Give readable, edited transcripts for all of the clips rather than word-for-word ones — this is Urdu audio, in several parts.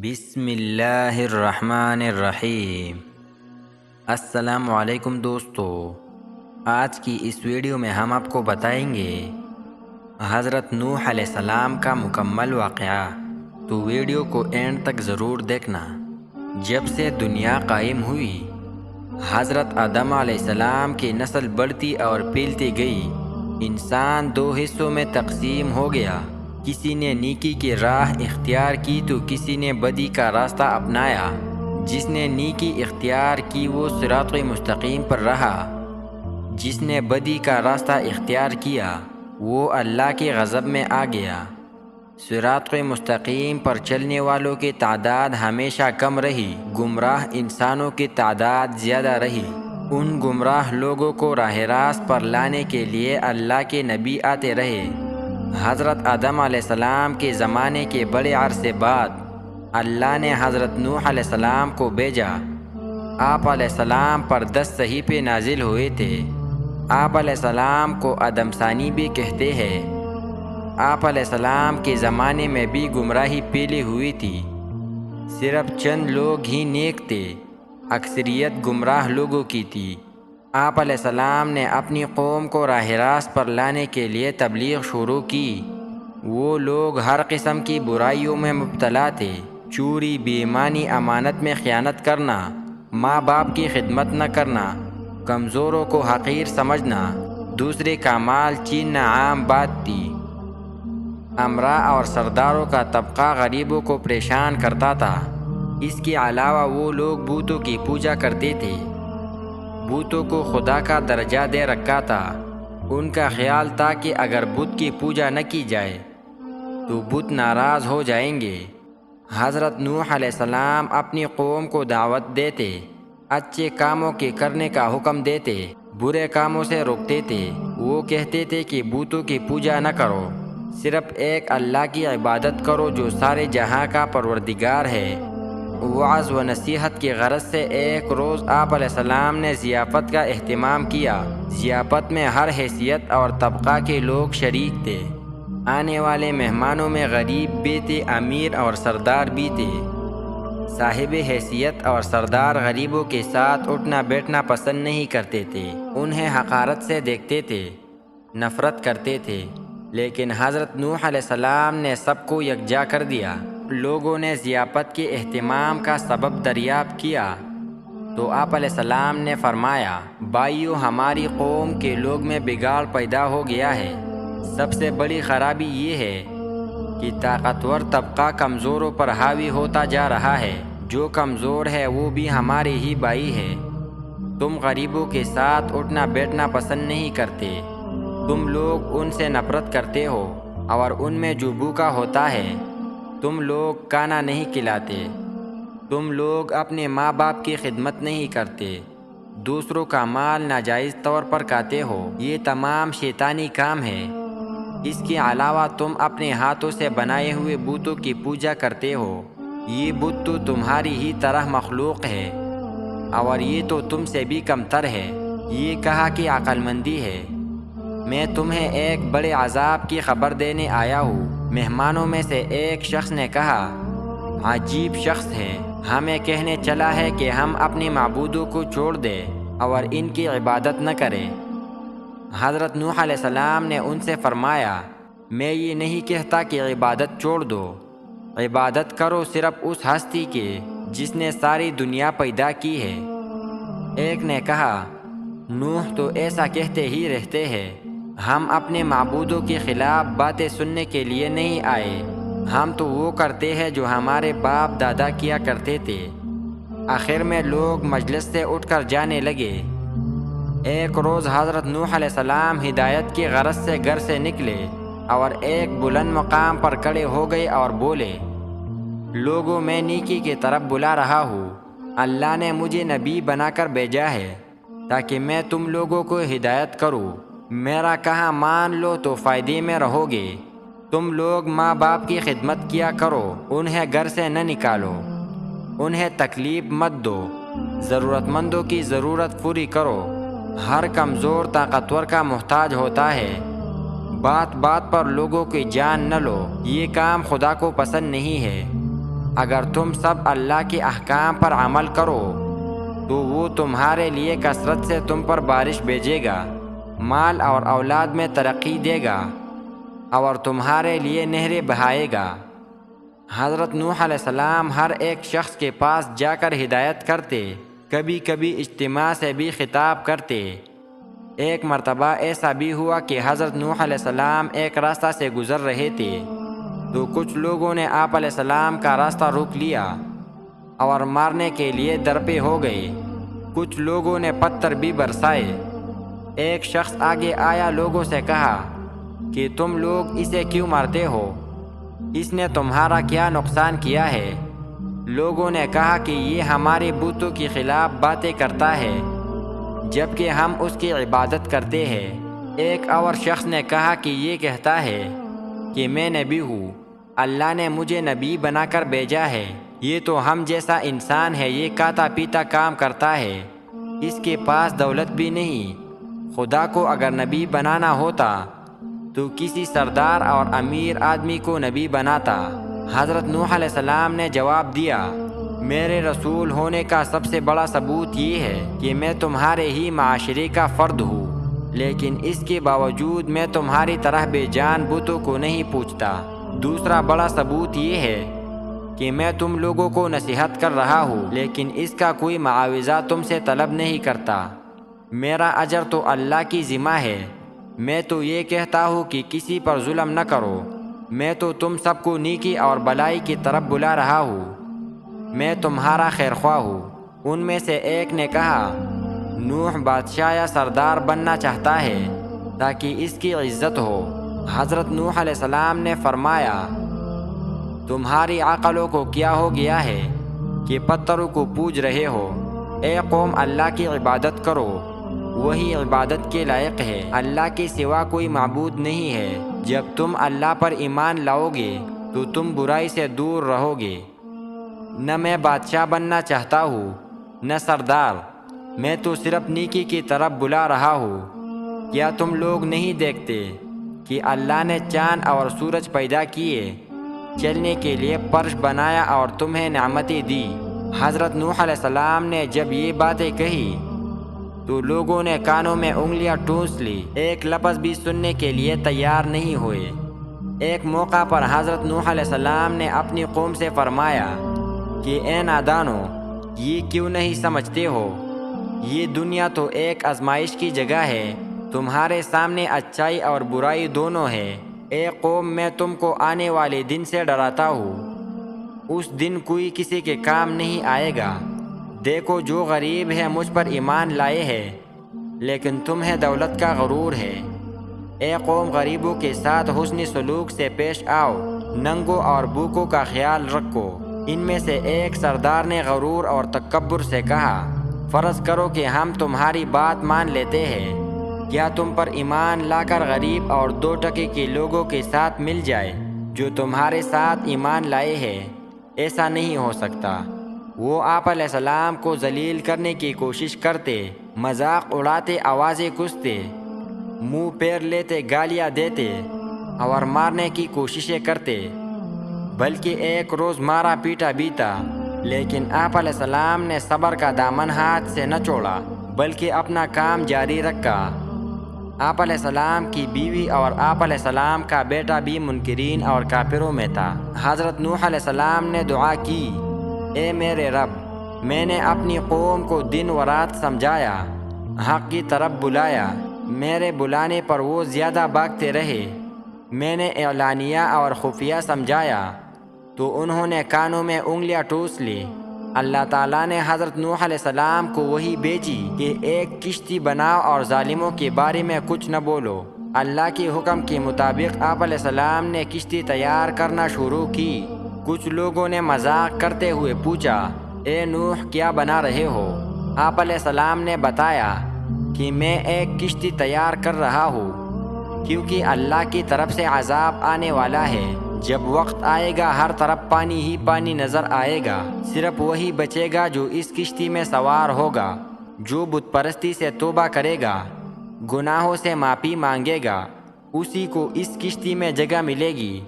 بسم اللہ الرحمن الرحیم۔ السلام علیکم دوستو، آج کی اس ویڈیو میں ہم آپ کو بتائیں گے حضرت نوح علیہ السلام کا مکمل واقعہ، تو ویڈیو کو اینڈ تک ضرور دیکھنا۔ جب سے دنیا قائم ہوئی، حضرت آدم علیہ السلام کی نسل بڑھتی اور پھیلتی گئی۔ انسان دو حصوں میں تقسیم ہو گیا، کسی نے نیکی کی راہ اختیار کی تو کسی نے بدی کا راستہ اپنایا۔ جس نے نیکی اختیار کی وہ صراط مستقیم پر رہا، جس نے بدی کا راستہ اختیار کیا وہ اللہ کے غضب میں آ گیا۔ صراط مستقیم پر چلنے والوں کی تعداد ہمیشہ کم رہی، گمراہ انسانوں کی تعداد زیادہ رہی۔ ان گمراہ لوگوں کو راہ راست پر لانے کے لیے اللہ کے نبی آتے رہے۔ حضرت آدم علیہ السلام کے زمانے کے بڑے عرصے بعد اللہ نے حضرت نوح علیہ السلام کو بھیجا۔ آپ علیہ السلام پر 10 صحیفے نازل ہوئے تھے۔ آپ علیہ السلام کو آدم ثانی بھی کہتے ہیں۔ آپ علیہ السلام کے زمانے میں بھی گمراہی پھیلی ہوئی تھی، صرف چند لوگ ہی نیک تھے، اکثریت گمراہ لوگوں کی تھی۔ آپ علیہ السلام نے اپنی قوم کو راہ راست پر لانے کے لیے تبلیغ شروع کی۔ وہ لوگ ہر قسم کی برائیوں میں مبتلا تھے، چوری، بے ایمانی، امانت میں خیانت کرنا، ماں باپ کی خدمت نہ کرنا، کمزوروں کو حقیر سمجھنا، دوسرے کا مال چھیننا عام بات تھی۔ امراء اور سرداروں کا طبقہ غریبوں کو پریشان کرتا تھا۔ اس کے علاوہ وہ لوگ بتوں کی پوجا کرتے تھے، بتوں کو خدا کا درجہ دے رکھا تھا۔ ان کا خیال تھا کہ اگر بت کی پوجا نہ کی جائے تو بت ناراض ہو جائیں گے۔ حضرت نوح علیہ السلام اپنی قوم کو دعوت دیتے، اچھے کاموں کے کرنے کا حکم دیتے، برے کاموں سے روکتے تھے۔ وہ کہتے تھے کہ بتوں کی پوجا نہ کرو، صرف ایک اللہ کی عبادت کرو جو سارے جہاں کا پروردگار ہے۔ وعظ و نصیحت کی غرض سے ایک روز آپ علیہ السلام نے ضیافت کا اہتمام کیا۔ ضیافت میں ہر حیثیت اور طبقہ کے لوگ شریک تھے۔ آنے والے مہمانوں میں غریب بھی تھے، امیر اور سردار بھی تھے۔ صاحب حیثیت اور سردار غریبوں کے ساتھ اٹھنا بیٹھنا پسند نہیں کرتے تھے، انہیں حقارت سے دیکھتے تھے، نفرت کرتے تھے۔ لیکن حضرت نوح علیہ السلام نے سب کو یکجا کر دیا۔ لوگوں نے ضیافت کے اہتمام کا سبب دریافت کیا تو آپ علیہ السلام نے فرمایا، بھائیو، ہماری قوم کے لوگ میں بگاڑ پیدا ہو گیا ہے۔ سب سے بڑی خرابی یہ ہے کہ طاقتور طبقہ کمزوروں پر حاوی ہوتا جا رہا ہے۔ جو کمزور ہے وہ بھی ہمارے ہی بھائی ہے۔ تم غریبوں کے ساتھ اٹھنا بیٹھنا پسند نہیں کرتے، تم لوگ ان سے نفرت کرتے ہو، اور ان میں جو بھوکا ہوتا ہے تم لوگ کھانا نہیں کھلاتے، تم لوگ اپنے ماں باپ کی خدمت نہیں کرتے، دوسروں کا مال ناجائز طور پر کھاتے ہو۔ یہ تمام شیطانی کام ہے۔ اس کے علاوہ تم اپنے ہاتھوں سے بنائے ہوئے بتوں کی پوجا کرتے ہو۔ یہ بت تو تمہاری ہی طرح مخلوق ہے، اور یہ تو تم سے بھی کمتر ہے۔ یہ کہا کہ عقل مندی ہے۔ میں تمہیں ایک بڑے عذاب کی خبر دینے آیا ہوں۔ مہمانوں میں سے ایک شخص نے کہا، عجیب شخص ہے، ہمیں کہنے چلا ہے کہ ہم اپنے معبودوں کو چھوڑ دیں اور ان کی عبادت نہ کریں۔ حضرت نوح علیہ السلام نے ان سے فرمایا، میں یہ نہیں کہتا کہ عبادت چھوڑ دو، عبادت کرو صرف اس ہستی کے جس نے ساری دنیا پیدا کی ہے۔ ایک نے کہا، نوح تو ایسا کہتے ہی رہتے ہیں، ہم اپنے معبودوں کے خلاف باتیں سننے کے لیے نہیں آئے، ہم تو وہ کرتے ہیں جو ہمارے باپ دادا کیا کرتے تھے۔ آخر میں لوگ مجلس سے اٹھ کر جانے لگے۔ ایک روز حضرت نوح علیہ السلام ہدایت کی غرض سے گھر سے نکلے اور ایک بلند مقام پر کھڑے ہو گئے اور بولے، لوگوں، میں نیکی کی طرف بلا رہا ہوں۔ اللہ نے مجھے نبی بنا کر بھیجا ہے تاکہ میں تم لوگوں کو ہدایت کروں۔ میرا کہا مان لو تو فائدے میں رہو گے۔ تم لوگ ماں باپ کی خدمت کیا کرو، انہیں گھر سے نہ نکالو، انہیں تکلیف مت دو، ضرورت مندوں کی ضرورت پوری کرو۔ ہر کمزور طاقتور کا محتاج ہوتا ہے۔ بات بات پر لوگوں کی جان نہ لو، یہ کام خدا کو پسند نہیں ہے۔ اگر تم سب اللہ کے احکام پر عمل کرو تو وہ تمہارے لیے کثرت سے تم پر بارش بھیجے گا، مال اور اولاد میں ترقی دے گا اور تمہارے لیے نہریں بہائے گا۔ حضرت نوح علیہ السلام ہر ایک شخص کے پاس جا کر ہدایت کرتے، کبھی کبھی اجتماع سے بھی خطاب کرتے۔ ایک مرتبہ ایسا بھی ہوا کہ حضرت نوح علیہ السلام ایک راستہ سے گزر رہے تھے تو کچھ لوگوں نے آپ علیہ السلام کا راستہ روک لیا اور مارنے کے لیے درپے ہو گئے۔ کچھ لوگوں نے پتھر بھی برسائے۔ ایک شخص آگے آیا، لوگوں سے کہا کہ تم لوگ اسے کیوں مارتے ہو؟ اس نے تمہارا کیا نقصان کیا ہے؟ لوگوں نے کہا کہ یہ ہمارے بتوں کے خلاف باتیں کرتا ہے جبکہ ہم اس کی عبادت کرتے ہیں۔ ایک اور شخص نے کہا کہ یہ کہتا ہے کہ میں نبی ہوں، اللہ نے مجھے نبی بنا کر بھیجا ہے۔ یہ تو ہم جیسا انسان ہے، یہ کھاتا پیتا کام کرتا ہے، اس کے پاس دولت بھی نہیں۔ خدا کو اگر نبی بنانا ہوتا تو کسی سردار اور امیر آدمی کو نبی بناتا۔ حضرت نوح علیہ السلام نے جواب دیا، میرے رسول ہونے کا سب سے بڑا ثبوت یہ ہے کہ میں تمہارے ہی معاشرے کا فرد ہوں، لیکن اس کے باوجود میں تمہاری طرح بے جان بتوں کو نہیں پوجتا۔ دوسرا بڑا ثبوت یہ ہے کہ میں تم لوگوں کو نصیحت کر رہا ہوں، لیکن اس کا کوئی معاوضہ تم سے طلب نہیں کرتا۔ میرا اجر تو اللہ کی ذمہ ہے۔ میں تو یہ کہتا ہوں کہ کسی پر ظلم نہ کرو۔ میں تو تم سب کو نیکی اور بلائی کی طرف بلا رہا ہوں۔ میں تمہارا خیرخواہ ہوں۔ ان میں سے ایک نے کہا، نوح بادشاہ یا سردار بننا چاہتا ہے تاکہ اس کی عزت ہو۔ حضرت نوح علیہ السلام نے فرمایا، تمہاری عقلوں کو کیا ہو گیا ہے کہ پتھروں کو پوج رہے ہو؟ اے قوم، اللہ کی عبادت کرو، وہی عبادت کے لائق ہے۔ اللہ کے سوا کوئی معبود نہیں ہے۔ جب تم اللہ پر ایمان لاؤ گے تو تم برائی سے دور رہو گے۔ نہ میں بادشاہ بننا چاہتا ہوں نہ سردار، میں تو صرف نیکی کی طرف بلا رہا ہوں۔ کیا تم لوگ نہیں دیکھتے کہ اللہ نے چاند اور سورج پیدا کیے، چلنے کے لیے فرش بنایا اور تمہیں نعمتیں دی؟ حضرت نوح علیہ السلام نے جب یہ باتیں کہی تو لوگوں نے کانوں میں انگلیاں ٹھونس لی، ایک لفظ بھی سننے کے لیے تیار نہیں ہوئے۔ ایک موقع پر حضرت نوح علیہ السلام نے اپنی قوم سے فرمایا کہ اے نادانو، یہ کیوں نہیں سمجھتے ہو؟ یہ دنیا تو ایک آزمائش کی جگہ ہے، تمہارے سامنے اچھائی اور برائی دونوں ہے۔ اے قوم، میں تم کو آنے والے دن سے ڈراتا ہوں، اس دن کوئی کسی کے کام نہیں آئے گا۔ دیکھو، جو غریب ہے مجھ پر ایمان لائے ہے، لیکن تمہیں دولت کا غرور ہے۔ اے قوم، غریبوں کے ساتھ حسن سلوک سے پیش آؤ، ننگوں اور بھوکوں کا خیال رکھو۔ ان میں سے ایک سردار نے غرور اور تکبر سے کہا، فرض کرو کہ ہم تمہاری بات مان لیتے ہیں، کیا تم پر ایمان لا کر غریب اور 2 ٹکے کے لوگوں کے ساتھ مل جائے جو تمہارے ساتھ ایمان لائے ہیں؟ ایسا نہیں ہو سکتا۔ وہ آپ علیہ السلام کو ذلیل کرنے کی کوشش کرتے، مذاق اڑاتے، آوازیں کستے، منہ پیر لیتے، گالیاں دیتے اور مارنے کی کوششیں کرتے، بلکہ ایک روز مارا پیٹا بیتا، لیکن آپ علیہ السلام نے صبر کا دامن ہاتھ سے نہ چھوڑا بلکہ اپنا کام جاری رکھا۔ آپ علیہ السلام کی بیوی اور آپ علیہ السلام کا بیٹا بھی منکرین اور کافروں میں تھا۔ حضرت نوح علیہ السلام نے دعا کی، اے میرے رب، میں نے اپنی قوم کو دن و رات سمجھایا، حق کی طرف بلایا، میرے بلانے پر وہ زیادہ بھاگتے رہے۔ میں نے اعلانیہ اور خفیہ سمجھایا تو انہوں نے کانوں میں انگلیاں ٹھونس لی۔ اللہ تعالیٰ نے حضرت نوح علیہ السلام کو وحی بھیجی کہ ایک کشتی بناؤ اور ظالموں کے بارے میں کچھ نہ بولو۔ اللہ کے حکم کے مطابق آپ علیہ السلام نے کشتی تیار کرنا شروع کی۔ کچھ لوگوں نے مذاق کرتے ہوئے پوچھا، اے نوح، کیا بنا رہے ہو؟ آپ علیہ السلام نے بتایا کہ میں ایک کشتی تیار کر رہا ہوں، کیونکہ اللہ کی طرف سے عذاب آنے والا ہے۔ جب وقت آئے گا ہر طرف پانی ہی پانی نظر آئے گا، صرف وہی بچے گا جو اس کشتی میں سوار ہوگا۔ جو بت پرستی سے توبہ کرے گا، گناہوں سے معافی مانگے گا، اسی کو اس کشتی میں جگہ ملے گی۔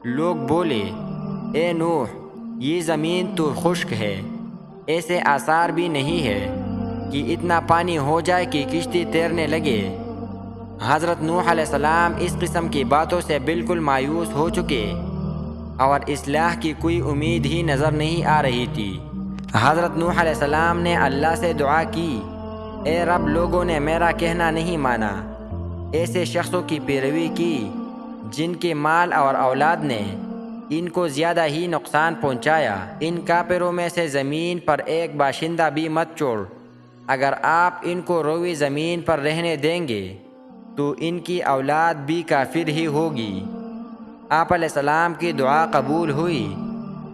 لوگ بولے، اے نوح، یہ زمین تو خشک ہے، ایسے آثار بھی نہیں ہے کہ اتنا پانی ہو جائے کہ کشتی تیرنے لگے۔ حضرت نوح علیہ السلام اس قسم کی باتوں سے بالکل مایوس ہو چکے اور اصلاح کی کوئی امید ہی نظر نہیں آ رہی تھی۔ حضرت نوح علیہ السلام نے اللہ سے دعا کی، اے رب، لوگوں نے میرا کہنا نہیں مانا، ایسے شخصوں کی پیروی کی جن کے مال اور اولاد نے ان کو زیادہ ہی نقصان پہنچایا۔ ان کافروں میں سے زمین پر ایک باشندہ بھی مت چھوڑ، اگر آپ ان کو روئی زمین پر رہنے دیں گے تو ان کی اولاد بھی کافر ہی ہوگی۔ آپ علیہ السلام کی دعا قبول ہوئی،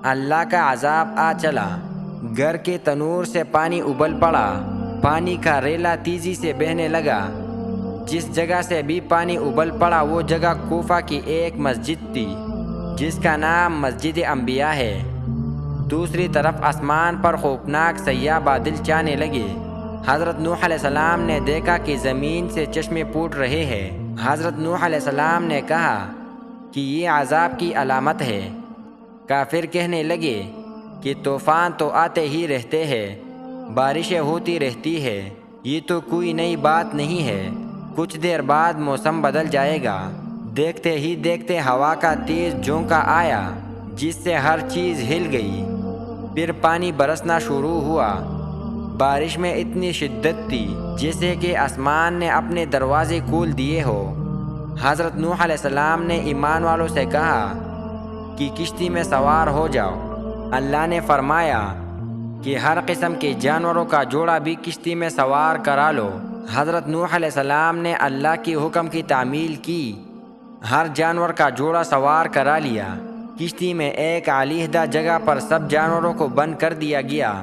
اللہ کا عذاب آ چلا، گھر کے تنور سے پانی ابل پڑا، پانی کا ریلا تیزی سے بہنے لگا۔ جس جگہ سے بھی پانی ابل پڑا وہ جگہ کوفہ کی ایک مسجد تھی جس کا نام مسجد انبیاء ہے۔ دوسری طرف آسمان پر خوفناک سیاہ بادل چھانے لگے۔ حضرت نوح علیہ السلام نے دیکھا کہ زمین سے چشمے پھوٹ رہے ہیں۔ حضرت نوح علیہ السلام نے کہا کہ یہ عذاب کی علامت ہے۔ کافر کہنے لگے کہ طوفان تو آتے ہی رہتے ہیں، بارشیں ہوتی رہتی ہے، یہ تو کوئی نئی بات نہیں ہے، کچھ دیر بعد موسم بدل جائے گا۔ دیکھتے ہی دیکھتے ہوا کا تیز جھونکا آیا جس سے ہر چیز ہل گئی، پھر پانی برسنا شروع ہوا۔ بارش میں اتنی شدت تھی جیسے کہ آسمان نے اپنے دروازے کھول دیے ہو۔ حضرت نوح علیہ السلام نے ایمان والوں سے کہا کہ کشتی میں سوار ہو جاؤ۔ اللہ نے فرمایا کہ ہر قسم کے جانوروں کا جوڑا بھی کشتی میں سوار کرا لو۔ حضرت نوح علیہ السلام نے اللہ کے حکم کی تعمیل کی، ہر جانور کا جوڑا سوار کرا لیا۔ کشتی میں ایک علیحدہ جگہ پر سب جانوروں کو بند کر دیا گیا۔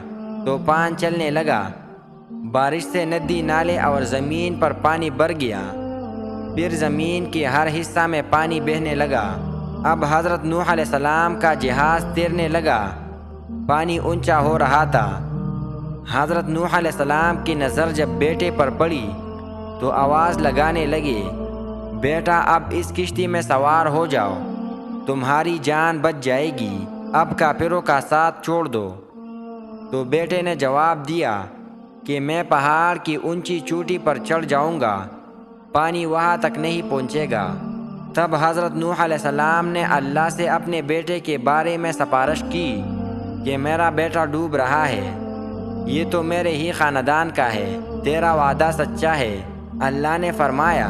طوفان چلنے لگا، بارش سے ندی نالے اور زمین پر پانی بھر گیا، پھر زمین کے ہر حصہ میں پانی بہنے لگا۔ اب حضرت نوح علیہ السلام کا جہاز تیرنے لگا، پانی اونچا ہو رہا تھا۔ حضرت نوح علیہ السلام کی نظر جب بیٹے پر پڑی تو آواز لگانے لگے، بیٹا اب اس کشتی میں سوار ہو جاؤ، تمہاری جان بچ جائے گی، اب کافروں کا ساتھ چھوڑ دو۔ تو بیٹے نے جواب دیا کہ میں پہاڑ کی اونچی چوٹی پر چڑھ جاؤں گا، پانی وہاں تک نہیں پہنچے گا۔ تب حضرت نوح علیہ السلام نے اللہ سے اپنے بیٹے کے بارے میں سفارش کی کہ میرا بیٹا ڈوب رہا ہے، یہ تو میرے ہی خاندان کا ہے، تیرا وعدہ سچا ہے۔ اللہ نے فرمایا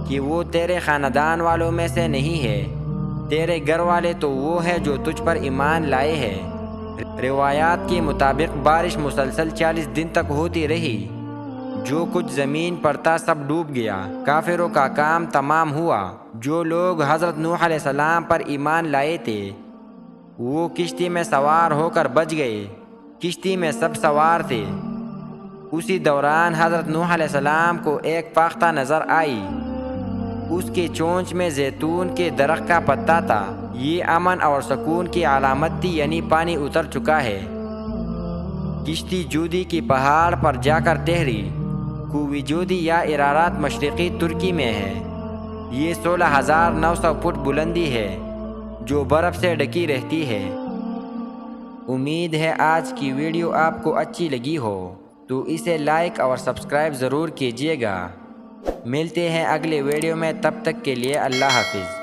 کہ وہ تیرے خاندان والوں میں سے نہیں ہے، تیرے گھر والے تو وہ ہے جو تجھ پر ایمان لائے ہیں۔ روایات کے مطابق بارش مسلسل 40 دن تک ہوتی رہی، جو کچھ زمین پر تھا سب ڈوب گیا، کافروں کا کام تمام ہوا۔ جو لوگ حضرت نوح علیہ السلام پر ایمان لائے تھے وہ کشتی میں سوار ہو کر بچ گئے، کشتی میں سب سوار تھے۔ اسی دوران حضرت نوح علیہ السلام کو ایک فاختہ نظر آئی، اس کے چونچ میں زیتون کے درخت کا پتا تھا، یہ امن اور سکون کی علامت تھی، یعنی پانی اتر چکا ہے۔ کشتی جودی کی پہاڑ پر جا کر ٹھہری۔ کوہ جودی یا ارارات مشرقی ترکی میں ہے، یہ 16,900 فٹ بلندی ہے جو برف سے ڈھکی رہتی ہے۔ امید ہے آج کی ویڈیو آپ کو اچھی لگی ہو تو اسے لائک اور سبسکرائب ضرور کیجیے گا۔ ملتے ہیں اگلے ویڈیو میں، تب تک کے لیے اللہ حافظ۔